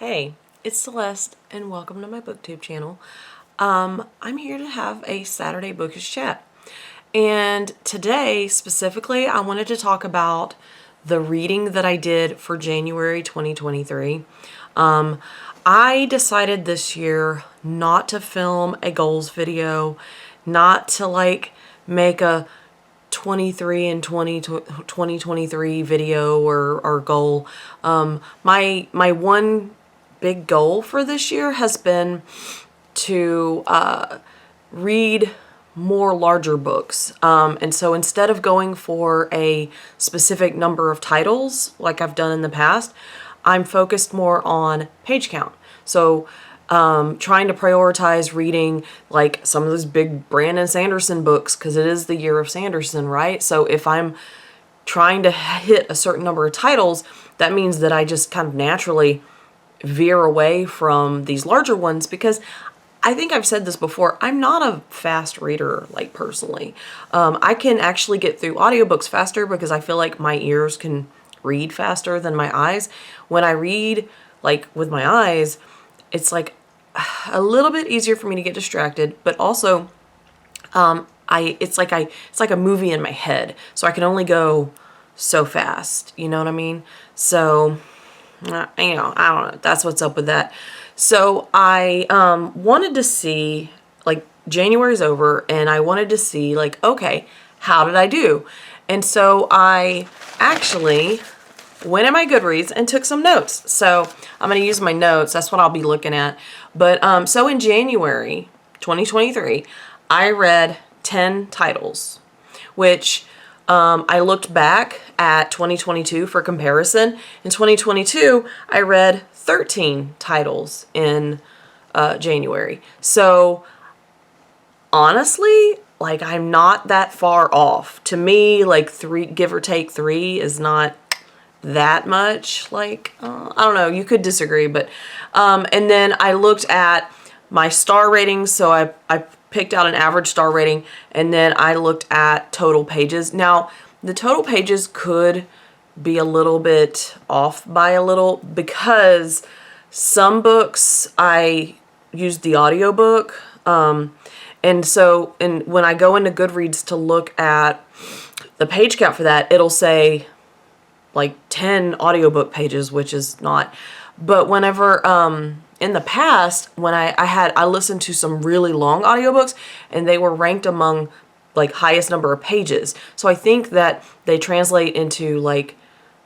Hey, it's Celeste and welcome to my booktube channel. I'm here to have a Saturday bookish chat. And today, specifically, I wanted to talk about the reading that I did for January 2023. I decided this year not to film a goals video, not to make a 23 and 2023 video or goal. My one big goal for this year has been to read more larger books. And so instead of going for a specific number of titles like I've done in the past, I'm focused more on page count. So trying to prioritize reading like some of those big Brandon Sanderson books, because it is the year of Sanderson, right? So if I'm trying to hit a certain number of titles, that means that I just kind of naturally veer away from these larger ones, because I think I've said this before, I'm not a fast reader, like personally. I can actually get through audiobooks faster because I feel like my ears can read faster than my eyes. When I read like with my eyes, it's like a little bit easier for me to get distracted, but also it's like a movie in my head, so I can only go so fast, you know what I mean? So I don't know, that's what's up with that. So I wanted to see, like, January's over and I wanted to see, like, okay, how did I do? And so I actually went in my Goodreads and took some notes. So I'm going to use my notes. That's what I'll be looking at. But so in January 2023, I read 10 titles, which I looked back at 2022 for comparison. In 2022, I read 13 titles in January. So honestly, like, I'm not that far off. To me, like, give or take 3 is not that much. Like, I don't know, you could disagree, but and then I looked at my star ratings. So I picked out an average star rating, and then I looked at total pages. Now, the total pages could be a little bit off by a little, because some books I used the audiobook. And so when I go into Goodreads to look at the page count for that, it'll say like 10 audiobook pages, which is not. But whenever in the past, when I listened to some really long audiobooks, and they were ranked among like highest number of pages. So I think that they translate into like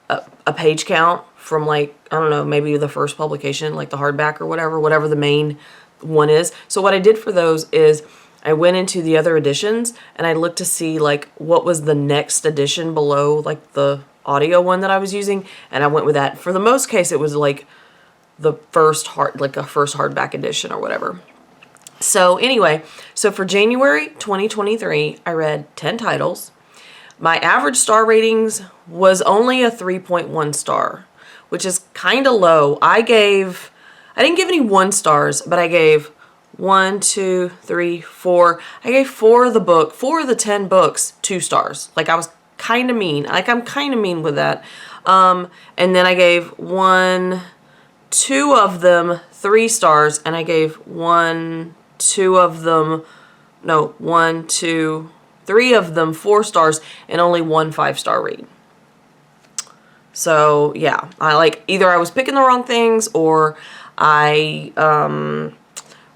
a page count from, like, I don't know, maybe the first publication, like the hardback or whatever the main one is. So what I did for those is I went into the other editions and I looked to see like what was the next edition below like the audio one that I was using, and I went with that. For the most case, it was like the first hardback edition or whatever. So anyway, so for January 2023, I read 10 titles. My average star ratings was only a 3.1 star, which is kind of low. I didn't give any 1 stars, but I gave 1, 2, 3, 4. I gave 4 of the 10 books 2 stars. Like, I was kind of mean. Like, I'm kind of mean with that. And then I gave 1, 2 of them 3 stars, and I gave 1, 2 of them, no, 1, 2, 3 of them 4 stars, and only 1 5-star read. So yeah, either I was picking the wrong things, or I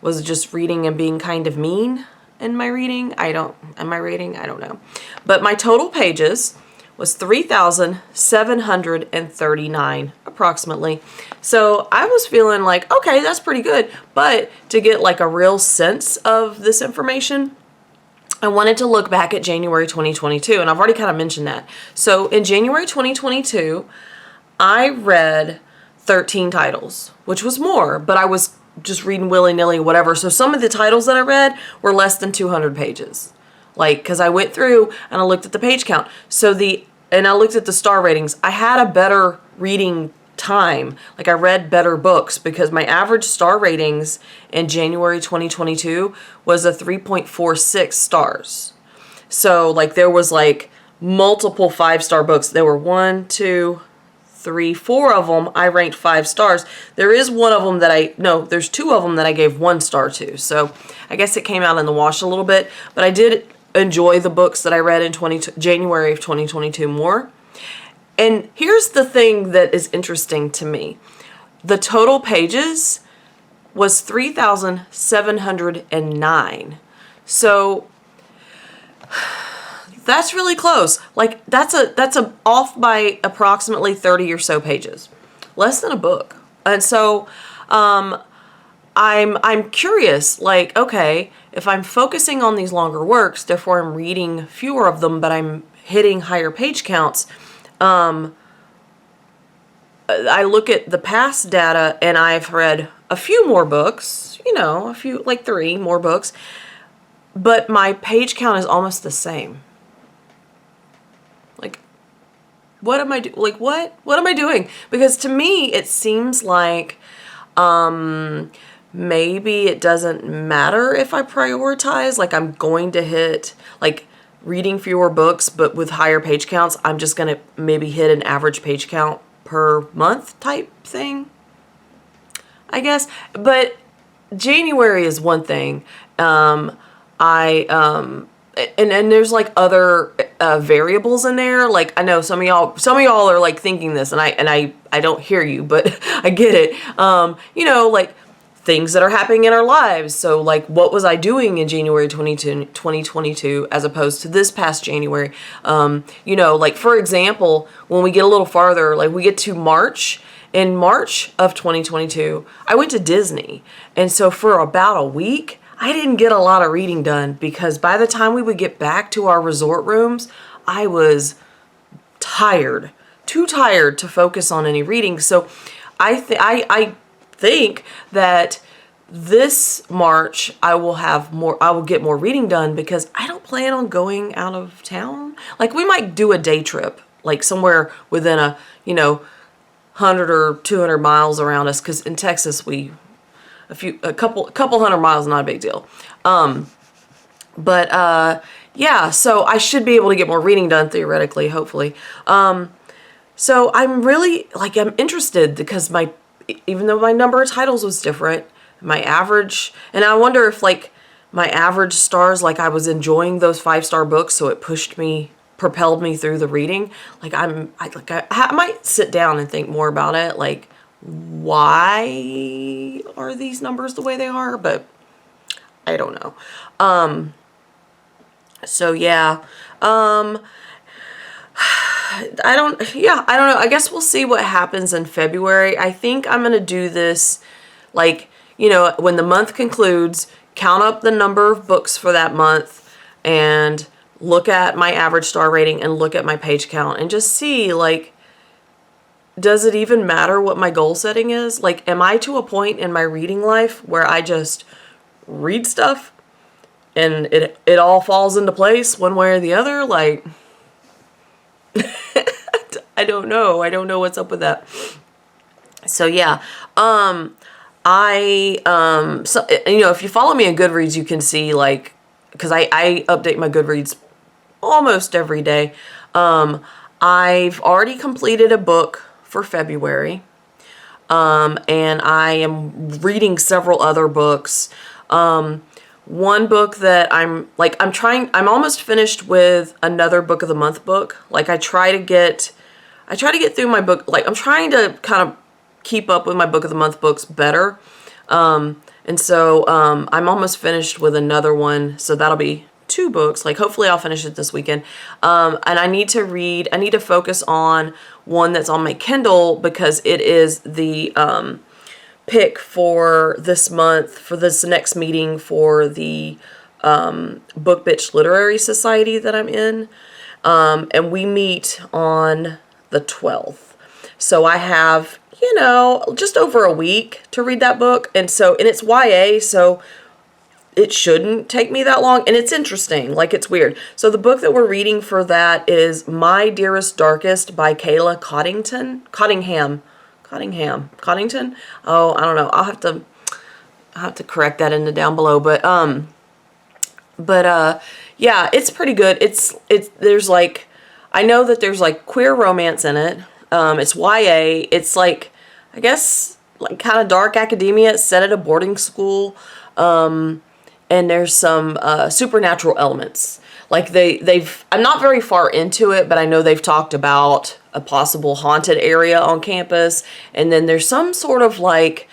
was just reading and being kind of mean in my reading. I don't know. But my total pages was 3,739 approximately. So I was feeling like, okay, that's pretty good. But to get like a real sense of this information, I wanted to look back at January 2022, and I've already kind of mentioned that. So in January 2022, I read 13 titles, which was more, but I was just reading willy-nilly, whatever. So some of the titles that I read were less than 200 pages. Like, because I went through and I looked at the page count. And I looked at the star ratings. I had a better reading time. Like, I read better books because my average star ratings in January 2022 was a 3.46 stars. So, like, there was like multiple 5-star books. There were 1, 2, three, four of them I ranked 5 stars. There is one of them that there's 2 of them that I gave 1 star to. So I guess it came out in the wash a little bit, but I did enjoy the books that I read in January of 2022 more. And here's the thing that is interesting to me. The total pages was 3,709. So that's really close. Like that's a off by approximately 30 or so pages. Less than a book. And so I'm curious, like, okay, if I'm focusing on these longer works, therefore I'm reading fewer of them, but I'm hitting higher page counts. I look at the past data and I've read a few more books, a few, like 3 more books, but my page count is almost the same. Like, what am I doing? Like, what am I doing? Because to me, it seems like, maybe it doesn't matter if I prioritize, like I'm going to hit, like, reading fewer books, but with higher page counts, I'm just going to maybe hit an average page count per month type thing, I guess. But January is one thing. And there's like other variables in there. Like I know some of y'all are like thinking this, and I don't hear you, but I get it. Like things that are happening in our lives. So like what was I doing in January 2022 as opposed to this past January? Like for example, when we get a little farther, like we get to March, in March of 2022, I went to Disney. And so for about a week, I didn't get a lot of reading done because by the time we would get back to our resort rooms, I was tired, too tired to focus on any reading. So I think that this March I will get more reading done because I don't plan on going out of town. Like we might do a day trip, like somewhere within a 100 or 200 miles around us, because in Texas a couple 100 miles is not a big deal. Yeah, so I should be able to get more reading done theoretically, hopefully. So I'm really I'm interested because even though my number of titles was different, my average, and I wonder if my average stars, I was enjoying those 5-star books, so it propelled me through the reading. I might sit down and think more about it, why are these numbers the way they are? But I don't know. So yeah. I don't know. I guess we'll see what happens in February. I think I'm going to do this, when the month concludes, count up the number of books for that month and look at my average star rating and look at my page count and just see, does it even matter what my goal setting is? Am I to a point in my reading life where I just read stuff and it all falls into place one way or the other? I don't know. I don't know what's up with that. So yeah, so if you follow me on Goodreads, you can see because I update my Goodreads almost every day. I've already completed a book for February, and I am reading several other books. One book that I'm almost finished with another book of the month book. I try to get through my book. I'm trying to kind of keep up with my book of the month books better. And so, I'm almost finished with another one. So that'll be 2 books. Hopefully I'll finish it this weekend. And I need to focus on one that's on my Kindle because it is the, pick for this month, for this next meeting for the Book Bitch Literary Society that I'm in. And we meet on the 12th. So I have, just over a week to read that book. And it's YA, so it shouldn't take me that long. And it's interesting, it's weird. So the book that we're reading for that is My Dearest Darkest by Kayla Coddington. Oh, I don't know. I'll have to correct that in the down below. But yeah, it's pretty good. There's I know that there's queer romance in it. It's YA. It's like, I guess, like kind of dark academia. It's set at a boarding school. And there's some supernatural elements. Like I'm not very far into it, but I know they've talked about a possible haunted area on campus. And then there's some sort of like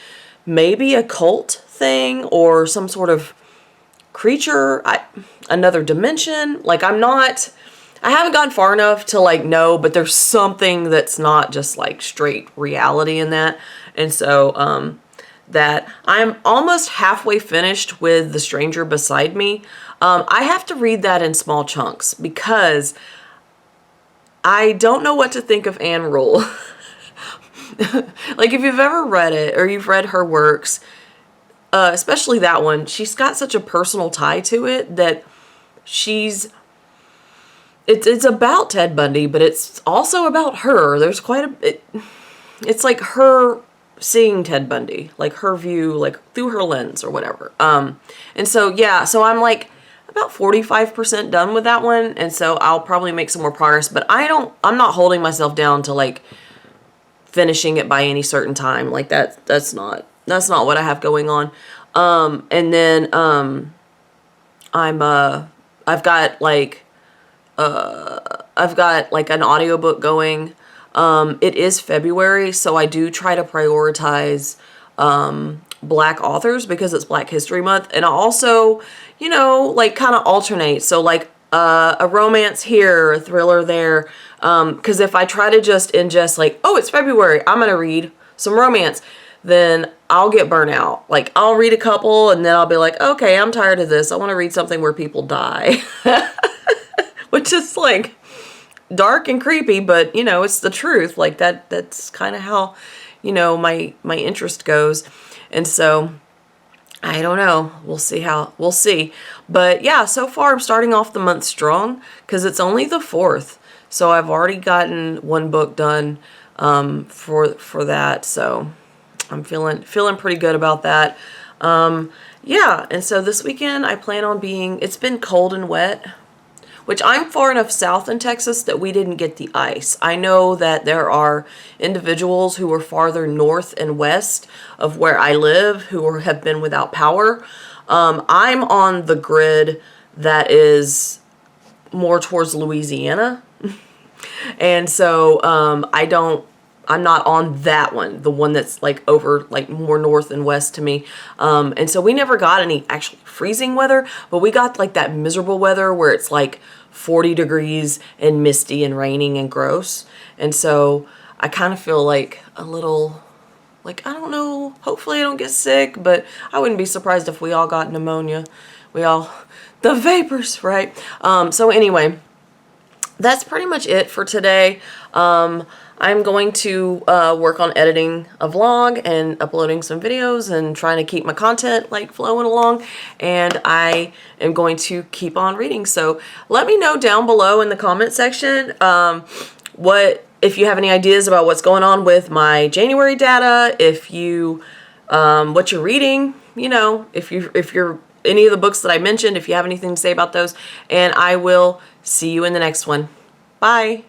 maybe a cult thing or some sort of creature, another dimension. Like I haven't gone far enough to like know, but there's something that's not just like straight reality in that. And so, that I'm almost halfway finished with The Stranger Beside Me. I have to read that in small chunks because I don't know what to think of Anne Rule. Like if you've ever read it or you've read her works, especially that one, she's got such a personal tie to it that it's about Ted Bundy, but it's also about her. There's it's like her seeing Ted Bundy, like her view, like through her lens or whatever. And so, yeah, so I'm like about 45% done with that one. And so I'll probably make some more progress, but I'm not holding myself down to like finishing it by any certain time. Like that's not what I have going on. And then, I've got like an audiobook going. It is February, so I do try to prioritize Black authors because it's Black History Month. And I also, like kind of alternate. So like a romance here, a thriller there. Because if I try to just ingest like, oh, it's February, I'm going to read some romance, then I'll get burnt out. Like I'll read a couple and then I'll be like, okay, I'm tired of this. I want to read something where people die. Which is like dark and creepy, but it's the truth. Like that's kind of how, my interest goes. And so I don't know. We'll see. But yeah, so far I'm starting off the month strong because it's only the 4th. So I've already gotten one book done, for that. So I'm feeling pretty good about that. Yeah. And so this weekend I plan on it's been cold and wet, which I'm far enough south in Texas that we didn't get the ice. I know that there are individuals who are farther north and west of where I live who have been without power. I'm on the grid that is more towards Louisiana. And so I'm not on that one, the one that's like over like more north and west to me. And so we never got any actually freezing weather, but we got like that miserable weather where it's like 40 degrees and misty and raining and gross. And so I kind of feel like a little, like, I don't know, hopefully I don't get sick, but I wouldn't be surprised if we all got pneumonia. The vapors, right? So anyway, that's pretty much it for today. I'm going to work on editing a vlog and uploading some videos and trying to keep my content like flowing along, and I am going to keep on reading. So let me know down below in the comment section if you have any ideas about what's going on with my January data, if you what you're reading, if you're any of the books that I mentioned, if you have anything to say about those, and I will see you in the next one. Bye.